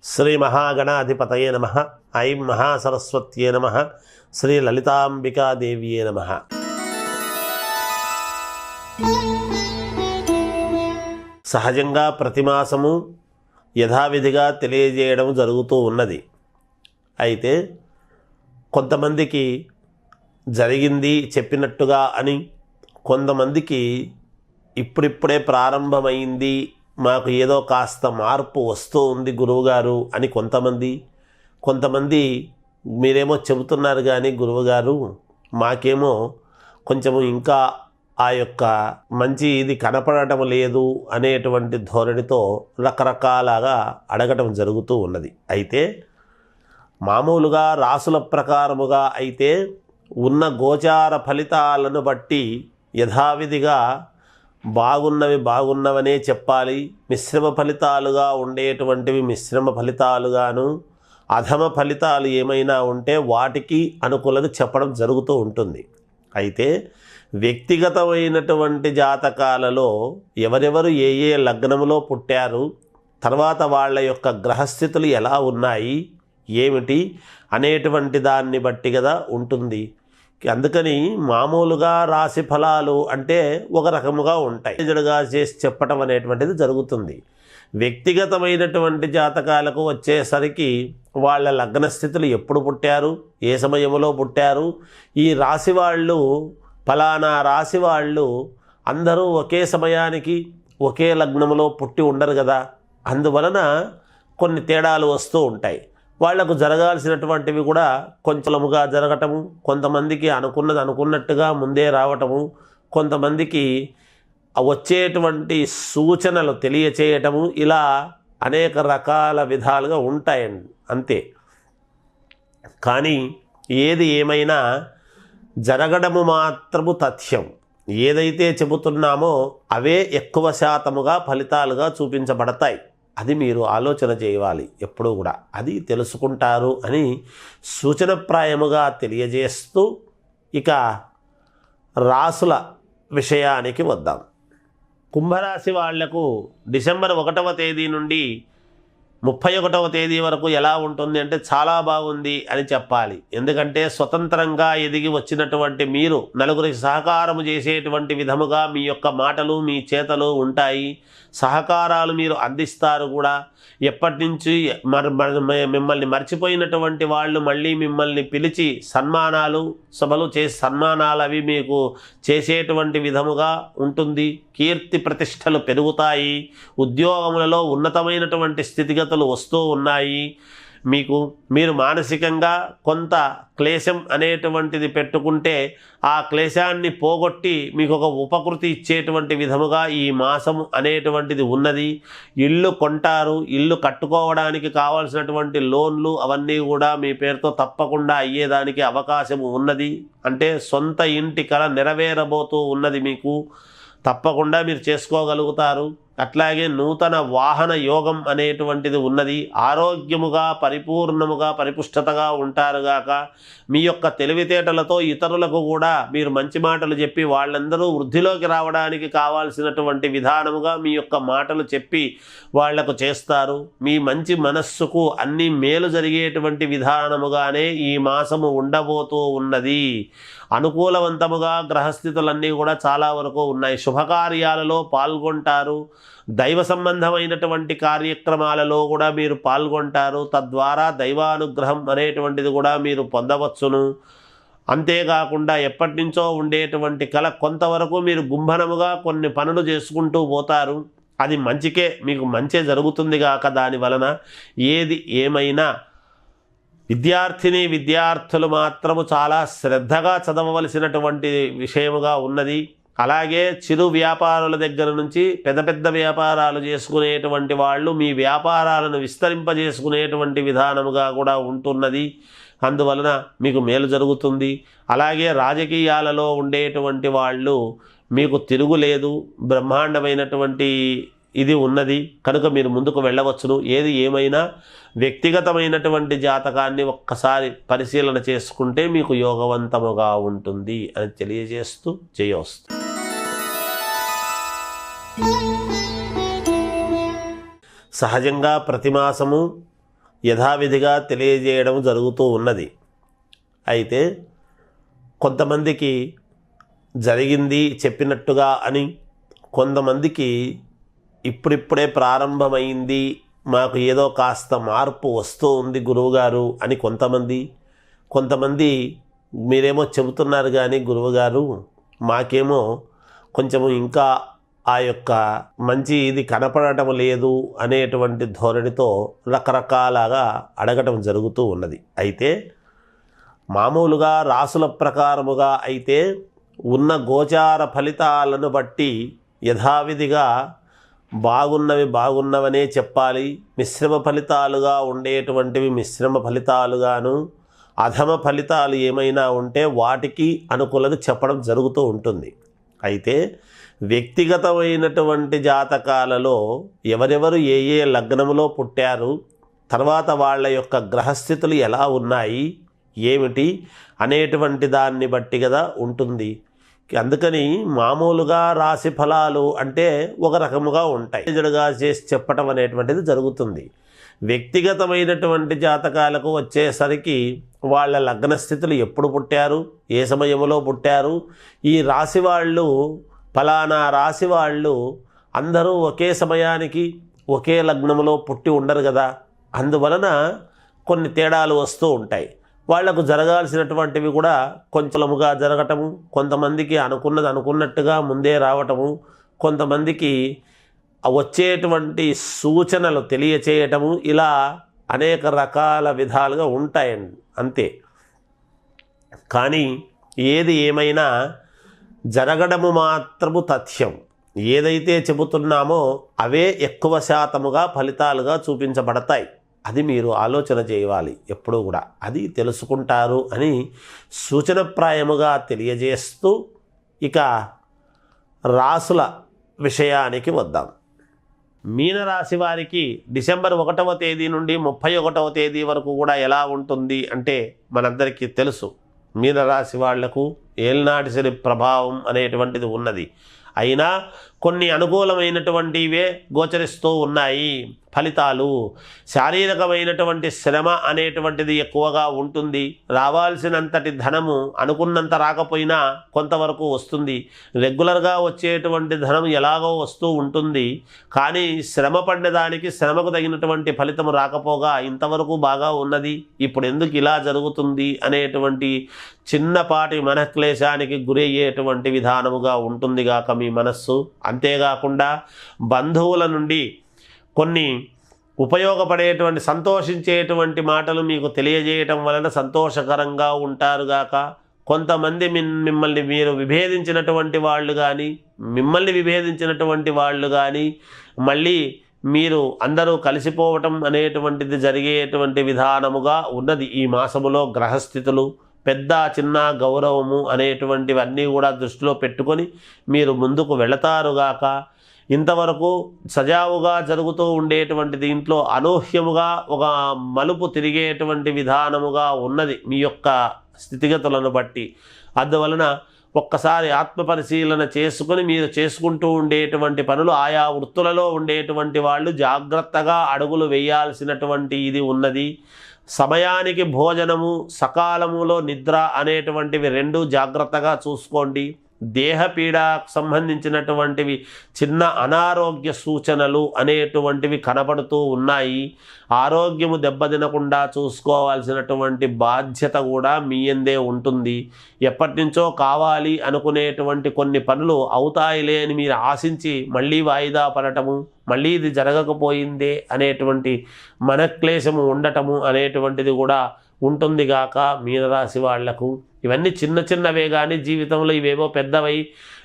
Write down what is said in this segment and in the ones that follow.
శ్రీ మహాగణాధిపతయే నమః. ఐం మహాసరస్వత్యే నమః. శ్రీ లలితాంబికాదేవ్యే నమః. సహజంగా ప్రతిమాసము యథావిధిగా తెలియజేయడం జరుగుతూ ఉన్నది. అయితే కొంతమందికి జరిగింది చెప్పినట్టుగా అని, కొంతమందికి ఇప్పుడిప్పుడే ప్రారంభమైంది, మాకు ఏదో కాస్త మార్పు వస్తూ ఉంది గురువుగారు అని కొంతమంది మీరేమో చెబుతున్నారు కానీ గురువుగారు మాకేమో కొంచెము ఇంకా ఆ యొక్క మంచి ఇది కనపడటం లేదు అనేటువంటి ధోరణితో రకరకాలుగా అడగటం జరుగుతూ ఉన్నది. అయితే మామూలుగా రాసుల ప్రకారముగా అయితే ఉన్న గోచార ఫలితాలను బట్టి యథావిధిగా బాగున్నవనే చెప్పాలి. మిశ్రమ ఫలితాలుగా ఉండేటువంటివి మిశ్రమ ఫలితాలుగాను, అధమ ఫలితాలు ఏమైనా ఉంటే వాటికి అనుకూలంగా చెప్పడం జరుగుతూ ఉంటుంది. అయితే వ్యక్తిగతమైనటువంటి జాతకాలలో ఎవరెవరు ఏ ఏ లగ్నములో పుట్టారు, తర్వాత వాళ్ళ యొక్క గ్రహస్థితులు ఎలా ఉన్నాయి ఏమిటి అనేటువంటి దాన్ని బట్టి కదా ఉంటుంది. అందుకని మామూలుగా రాశి ఫలాలు అంటే ఒక రకముగా ఉంటాయి, జడుగా చేసి చెప్పటం అనేటువంటిది జరుగుతుంది. వ్యక్తిగతమైనటువంటి జాతకాలకు వచ్చేసరికి వాళ్ళ లగ్నస్థితులు ఎప్పుడు పుట్టారు, ఏ సమయంలో పుట్టారు, ఈ రాశి వాళ్ళు ఫలానా రాశి వాళ్ళు అందరూ ఒకే సమయానికి ఒకే లగ్నములో పుట్టి ఉండరు కదా, అందువలన కొన్ని తేడాలు వస్తూ ఉంటాయి. వాళ్లకు జరగాల్సినటువంటివి కూడా కొంచెముగా జరగటము, కొంతమందికి అనుకున్నట్టుగా ముందే రావటము, కొంతమందికి వచ్చేటువంటి సూచనలు తెలియచేయటము, ఇలా అనేక రకాల విధాలుగా ఉంటాయండి. అంతే. కానీ ఏది ఏమైనా జరగడము మాత్రము తథ్యం. ఏదైతే చెబుతున్నామో అవే ఎక్కువ శాతముగా ఫలితాలుగా చూపించబడతాయి. అది మీరు ఆలోచన చేయాలి ఎప్పుడూ కూడా. అది తెలుసుకుంటారు అని సూచనప్రాయముగా తెలియజేస్తూ ఇక రాసుల విషయానికి వద్దాం. కుంభరాశి వాళ్లకు డిసెంబర్ 1వ తేదీ నుండి 31వ తేదీ వరకు ఎలా ఉంటుంది అంటే చాలా బాగుంది అని చెప్పాలి. ఎందుకంటే స్వతంత్రంగా ఎదిగి వచ్చినటువంటి మీరు నలుగురికి సహకారము చేసేటువంటి విధముగా మీ యొక్క మాటలు మీ చేతలు ఉంటాయి. సహకారాలు మీరు అందిస్తారు కూడా. ఎప్పటి నుంచి మిమ్మల్ని మర్చిపోయినటువంటి వాళ్ళు మళ్ళీ మిమ్మల్ని పిలిచి సన్మానాలు సభలు చేసి సన్మానాలు అవి మీకు చేసేటువంటి విధముగా ఉంటుంది. కీర్తి ప్రతిష్టలు పెరుగుతాయి. ఉద్యోగములలో ఉన్నతమైనటువంటి స్థితిగతులు వస్తూ ఉన్నాయి. మీరు మానసికంగా కొంత క్లేశం అనేటువంటిది పెట్టుకుంటే ఆ క్లేశాన్ని పోగొట్టి మీకు ఒక ఉపకృతి ఇచ్చేటువంటి విధముగా ఈ మాసము అనేటువంటిది ఉన్నది. ఇల్లు కొంటారు. ఇల్లు కట్టుకోవడానికి కావాల్సినటువంటి లోన్లు అవన్నీ కూడా మీ పేరుతో తప్పకుండా అయ్యేదానికి అవకాశం ఉన్నది. అంటే సొంత ఇంటి కల నెరవేరబోతూ ఉన్నది. మీకు తప్పకుండా మీరు చేసుకోగలుగుతారు. అట్లాగే నూతన వాహన యోగం అనేటువంటిది ఉన్నది. ఆరోగ్యముగా పరిపూర్ణముగా పరిపుష్టతగా ఉంటారుగాక. మీ యొక్క తెలివితేటలతో ఇతరులకు కూడా మీరు మంచి మాటలు చెప్పి వాళ్ళందరూ వృద్ధిలోకి రావడానికి కావాల్సినటువంటి విధానముగా మీ యొక్క మాటలు చెప్పి వాళ్లకు చేస్తారు. మీ మంచి మనస్సుకు అన్ని మేలు జరిగేటువంటి విధానముగానే ఈ మాసము ఉండబోతూ ఉన్నది. అనుకూలవంతముగా గ్రహస్థితులన్నీ కూడా చాలా వరకు ఉన్నాయి. శుభకార్యాలలో పాల్గొంటారు. దైవ సంబంధమైనటువంటి కార్యక్రమాలలో కూడా మీరు పాల్గొంటారు. తద్వారా దైవానుగ్రహం అనేటువంటిది కూడా మీరు పొందవచ్చును. అంతేకాకుండా ఎప్పటి నుంచో ఉండేటువంటి కళ కొంతవరకు మీరు గుంభనముగా కొన్ని పనులు చేసుకుంటూ పోతారు. అది మంచికే, మీకు మంచే జరుగుతుంది కాక దాని వలన. ఏది ఏమైనా విద్యార్థులు మాత్రము చాలా శ్రద్ధగా చదవవలసినటువంటి విషయముగా ఉన్నది. అలాగే చిరు వ్యాపారుల దగ్గర నుంచి పెద్ద పెద్ద వ్యాపారాలు చేసుకునేటువంటి వాళ్ళు మీ వ్యాపారాలను విస్తరింపజేసుకునేటువంటి విధానముగా కూడా ఉంటున్నది. అందువలన మీకు మేలు జరుగుతుంది. అలాగే రాజకీయాలలో ఉండేటువంటి వాళ్ళు మీకు తిరుగులేదు, బ్రహ్మాండమైనటువంటి ఇది ఉన్నది కనుక మీరు ముందుకు వెళ్ళవచ్చును. ఏది ఏమైనా వ్యక్తిగతమైనటువంటి జాతకాన్ని ఒక్కసారి పరిశీలన చేసుకుంటే మీకు యోగవంతముగా ఉంటుంది అని తెలియజేస్తూ జయోస్తు. సహజంగా ప్రతి మాసము యథావిధిగా తెలియజేయడం జరుగుతూ ఉన్నది. అయితే కొంతమందికి జరిగింది చెప్పినట్టుగా అని, కొంతమందికి ఇప్పుడిప్పుడే ప్రారంభమైంది, మాకు ఏదో కాస్త మార్పు వస్తూ ఉంది గురువుగారు అని కొంతమంది మీరేమో చెబుతున్నారు కానీ గురువుగారు మాకేమో కొంచెము ఇంకా ఆ యొక్క మంచి ఇది కనపడటం లేదు అనేటువంటి ధోరణితో రకరకాలుగా అడగటం జరుగుతూ ఉన్నది. అయితే మామూలుగా రాసుల ప్రకారముగా అయితే ఉన్న గోచార ఫలితాలను బట్టి యథావిధిగా బాగున్నవనే చెప్పాలి. మిశ్రమ ఫలితాలుగా ఉండేటువంటివి మిశ్రమ ఫలితాలుగాను, అధమ ఫలితాలు ఏమైనా ఉంటే వాటికి అనుకూలంగా చెప్పడం జరుగుతూ ఉంటుంది. అయితే వ్యక్తిగతమైనటువంటి జాతకాలలో ఎవరెవరు ఏ ఏ లగ్నములో పుట్టారు, తర్వాత వాళ్ళ యొక్క గ్రహస్థితులు ఎలా ఉన్నాయి ఏమిటి అనేటువంటి దాన్ని బట్టి కదా ఉంటుంది. అందుకని మామూలుగా రాశి ఫలాలు అంటే ఒక రకముగా ఉంటాయి, జడుగా చేసి చెప్పటం అనేటువంటిది జరుగుతుంది. వ్యక్తిగతమైనటువంటి జాతకాలకు వచ్చేసరికి వాళ్ళ లగ్నస్థితులు ఎప్పుడు పుట్టారు, ఏ సమయంలో పుట్టారు, ఈ రాశి వాళ్ళు ఫలానా రాశి వాళ్ళు అందరూ ఒకే సమయానికి ఒకే లగ్నంలో పుట్టి ఉండరు కదా, అందువలన కొన్ని తేడాలు వస్తూ ఉంటాయి. వాళ్లకు జరగాల్సినటువంటివి కూడా కొంచెముగా జరగటము, కొంతమందికి అనుకున్నట్టుగా ముందే రావటము, కొంతమందికి వచ్చేటువంటి సూచనలు తెలియచేయటము, ఇలా అనేక రకాల విధాలుగా ఉంటాయండి. అంతే. కానీ ఏది ఏమైనా జరగడము మాత్రము తథ్యం. ఏదైతే చెబుతున్నామో అవే ఎక్కువ శాతముగా ఫలితాలుగా చూపించబడతాయి. అది మీరు ఆలోచన చేయాలి ఎప్పుడూ కూడా. అది తెలుసుకుంటారు అని సూచనప్రాయముగా తెలియజేస్తూ ఇక రాసుల విషయానికి వద్దాం. మీనరాశి వారికి డిసెంబర్ 1వ తేదీ నుండి 31వ తేదీ వరకు కూడా ఎలా ఉంటుంది అంటే మనందరికీ తెలుసు. మీనరాశి వాళ్లకు ఏలినాటి శని ప్రభావం అనేటువంటిది ఉన్నది. అయినా కొన్ని అనుకూలమైనటువంటివే గోచరిస్తూ ఉన్నాయి ఫలితాలు. శారీరకమైనటువంటి శ్రమ అనేటువంటిది ఎక్కువగా ఉంటుంది. రావాల్సినంతటి ధనము అనుకున్నంత రాకపోయినా కొంతవరకు వస్తుంది. రెగ్యులర్గా వచ్చేటువంటి ధనం ఎలాగో వస్తూ ఉంటుంది. కానీ శ్రమ పడినదానికి శ్రమకు తగినటువంటి ఫలితం రాకపోగా ఇంతవరకు బాగా ఉన్నది, ఇప్పుడు ఎందుకు ఇలా జరుగుతుంది అనేటువంటి చిన్నపాటి మనక్లేశానికి గురయ్యేటువంటి విధానముగా ఉంటుందిగాక మీ మనస్సు. అంతేకాకుండా బంధువుల నుండి కొన్ని ఉపయోగపడేటువంటి సంతోషించేటువంటి మాటలు మీకు తెలియజేయటం వలన సంతోషకరంగా ఉంటారుగాక. కొంతమంది మిమ్మల్ని మీరు విభేదించినటువంటి వాళ్ళు కానీ మళ్ళీ మీరు అందరూ కలిసిపోవటం అనేటువంటిది జరిగేటువంటి విధానముగా ఉన్నది. ఈ మాసములో గ్రహస్థితులు పెద్ద చిన్న గౌరవము అనేటువంటివన్నీ కూడా దృష్టిలో పెట్టుకొని మీరు ముందుకు వెళతారుగాక. ఇంతవరకు సజావుగా జరుగుతూ ఉండేటువంటి దీంట్లో అనూహ్యముగా ఒక మలుపు తిరిగేటువంటి విధానముగా ఉన్నది మీ యొక్క స్థితిగతులను బట్టి. అందువలన ఒక్కసారి ఆత్మపరిశీలన చేసుకుని మీరు చేసుకుంటూ ఉండేటువంటి పనులు, ఆయా వృత్తులలో ఉండేటువంటి వాళ్ళు జాగ్రత్తగా అడుగులు వేయాల్సినటువంటి ఇది ఉన్నది. సమయానికి భోజనము, సకాలములో నిద్ర అనేటువంటివి రెండు జాగ్రత్తగా చూసుకోండి. దేహపీడకు సంబంధించినటువంటివి చిన్న అనారోగ్య సూచనలు అనేటువంటివి కనబడుతూ ఉన్నాయి. ఆరోగ్యము దెబ్బతినకుండా చూసుకోవాల్సినటువంటి బాధ్యత కూడా మీ యందే ఉంటుంది. ఎప్పటి నుంచో కావాలి అనుకునేటువంటి కొన్ని పనులు అవుతాయిలే అని మీరు ఆశించి మళ్ళీ వాయిదా పడటము, మళ్ళీ ఇది జరగకపోయిందే అనేటువంటి మనక్లేశము ఉండటము అనేటువంటిది కూడా ఉంటుందిగాక మీనరాశి వాళ్లకు. ఇవన్నీ చిన్న చిన్నవే కానీ జీవితంలో ఇవేవో పెద్దవై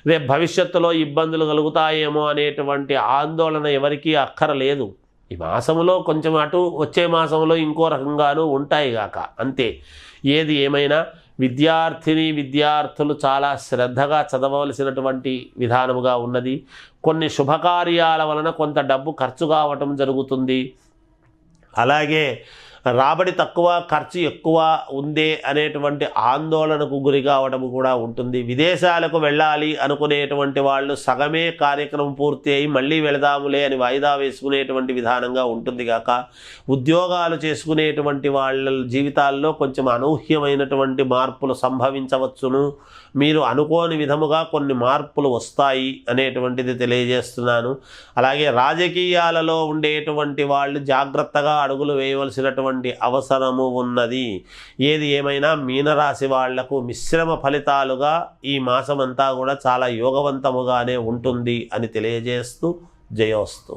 రేపు భవిష్యత్తులో ఇబ్బందులు కలుగుతాయేమో అనేటువంటి ఆందోళన ఎవరికీ అక్కరలేదు. ఈ మాసంలో కొంచెం అటు, వచ్చే మాసంలో ఇంకో రకంగానూ ఉంటాయి గాక, అంతే. ఏది ఏమైనా విద్యార్థులు చాలా శ్రద్ధగా చదవవలసినటువంటి విధానముగా ఉన్నది. కొన్ని శుభకార్యాల వలన కొంత డబ్బు ఖర్చు కావటం జరుగుతుంది. అలాగే రాబడి తక్కువ ఖర్చు ఎక్కువ ఉందే అనేటువంటి ఆందోళనకు గురి కావడం కూడా ఉంటుంది. విదేశాలకు వెళ్ళాలి అనుకునేటువంటి వాళ్ళు సగమే కార్యక్రమం పూర్తి అయి మళ్ళీ వెళదాములే అని వాయిదా వేసుకునేటువంటి విధానంగా ఉంటుంది కాక, ఉద్యోగాలు చేసుకునేటువంటి వాళ్ళ జీవితాల్లో కొంచెం అనూహ్యమైనటువంటి మార్పులు సంభవించవచ్చును. మీరు అనుకోని విధముగా కొన్ని మార్పులు వస్తాయి అనేటువంటిది తెలియజేస్తున్నాను. అలాగే రాజకీయాలలో ఉండేటువంటి వాళ్ళు జాగ్రత్తగా అడుగులు వేయవలసినటువంటి అవసరము ఉన్నది. ఏది ఏమైనా మీనరాశి వాళ్లకు మిశ్రమ ఫలితాలుగా ఈ మాసమంతా కూడా చాలా యోగవంతముగానే ఉంటుంది అని తెలియజేస్తూ జయోస్తు.